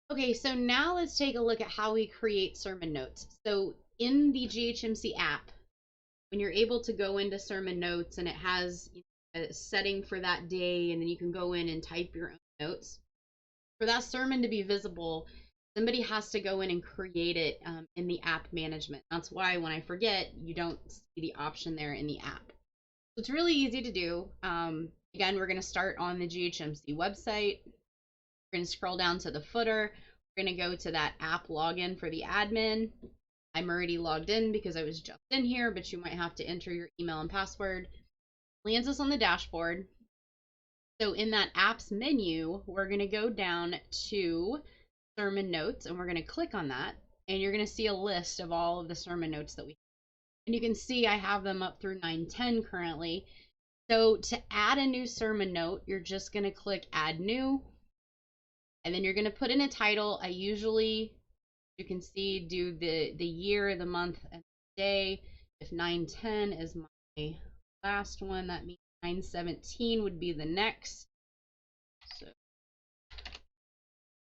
Okay, so now let's take a look at how we create sermon notes. So in the GHMC app, when you're able to go into sermon notes and it has a setting for that day, and then you can go in and type your own notes. For that sermon to be visible, somebody has to go in and create it in the app management. That's why when I forget, you don't see the option there in the app. So it's really easy to do. Again, we're going to start on the GHMC website. We're going to scroll down to the footer. We're going to go to that app login for the admin. I'm already logged in because I was just in here, but you might have to enter your email and password. Lands us on the dashboard. So in that apps menu, we're going to go down to sermon notes and we're going to click on that. And you're going to see a list of all of the sermon notes that we have. And you can see I have them up through 9:10 currently. So to add a new sermon note, you're just going to click add new. And then you're going to put in a title. I usually, you can see, do the year, the month, and the day. If 9:10 is my last one, that means 9:17 would be the next. So,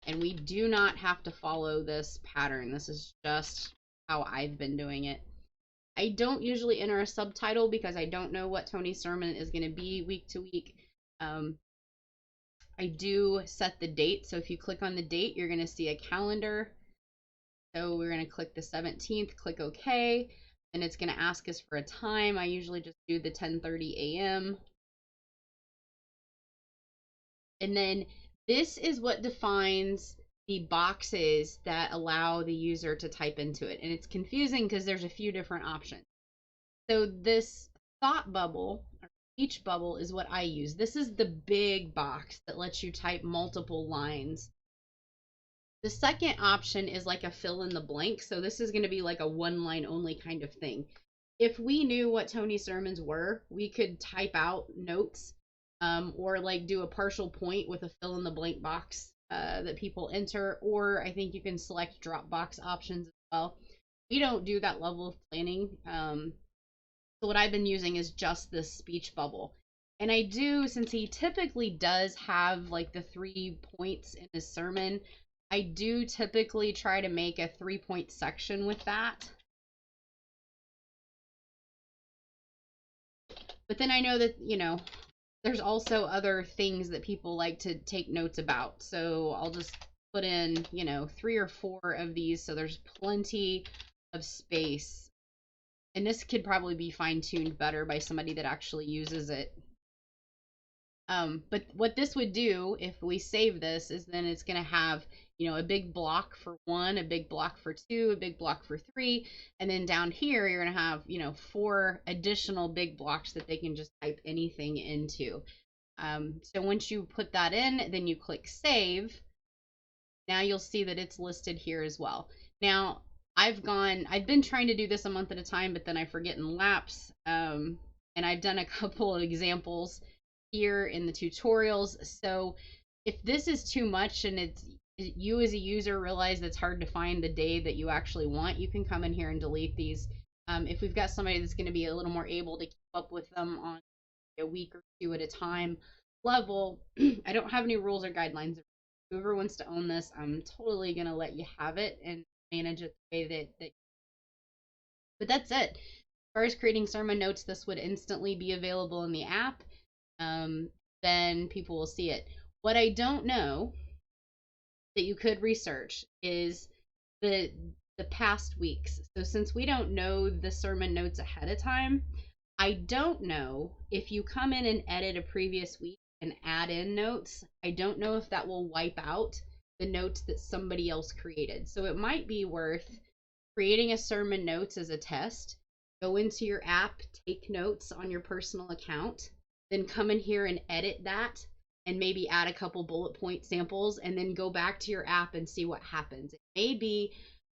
and we do not have to follow this pattern. This is just how I've been doing it. I don't usually enter a subtitle because I don't know what Tony's sermon is going to be week to week. I do set the date. So if you click on the date, you're going to see a calendar. So we're going to click the 17th, click OK, and it's going to ask us for a time. I usually just do the 10:30 a.m. And then this is what defines the boxes that allow the user to type into it. And it's confusing because there's a few different options. So this thought bubble, or speech bubble, is what I use. This is the big box that lets you type multiple lines. The second option is like a fill in the blank. So this is going to be like a one line only kind of thing. If we knew what Tony's sermons were, we could type out notes or like do a partial point with a fill in the blank box that people enter. Or I think you can select Dropbox options as well. We don't do that level of planning. So what I've been using is just this speech bubble. And I do, since he typically does have like the 3 points in his sermon, I do typically try to make a 3-point section with that. But then I know that, there's also other things that people like to take notes about. So I'll just put in, 3 or 4 of these. So there's plenty of space. And this could probably be fine-tuned better by somebody that actually uses it. But what this would do if we save this is then it's going to have, a big block for 1, a big block for 2, a big block for 3. And then down here, you're going to have, 4 additional big blocks that they can just type anything into. So once you put that in, then you click save. Now you'll see that it's listed here as well. Now, I've been trying to do this a month at a time, but then I forget and lapse. And I've done a couple of examples here in the tutorials. So if this is too much and you as a user realize it's hard to find the day that you actually want, you can come in here and delete these. If we've got somebody that's going to be a little more able to keep up with them on a week or 2 at a time level, I don't have any rules or guidelines. Whoever wants to own this, I'm totally going to let you have it and manage it the way that. But that's it. As far as creating sermon notes, this would instantly be available in the app. Then people will see it. What I don't know that you could research is the past weeks. So since we don't know the sermon notes ahead of time, I don't know if you come in and edit a previous week and add in notes, I don't know if that will wipe out the notes that somebody else created. So it might be worth creating a sermon notes as a test. Go into your app, take notes on your personal account, then come in here and edit that and maybe add a couple bullet point samples and then go back to your app and see what happens. It may be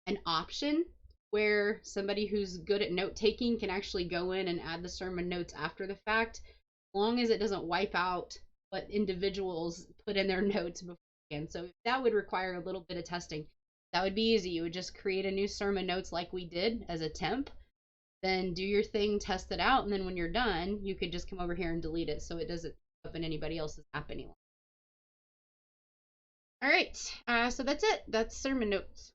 an option where somebody who's good at note taking can actually go in and add the sermon notes after the fact, as long as it doesn't wipe out what individuals put in their notes beforehand. So that would require a little bit of testing. That would be easy. You would just create a new sermon notes like we did as a temp, then do your thing, test it out, and then when you're done, you could just come over here and delete it so it doesn't up in anybody else's app anymore. All right. So that's it. That's sermon notes.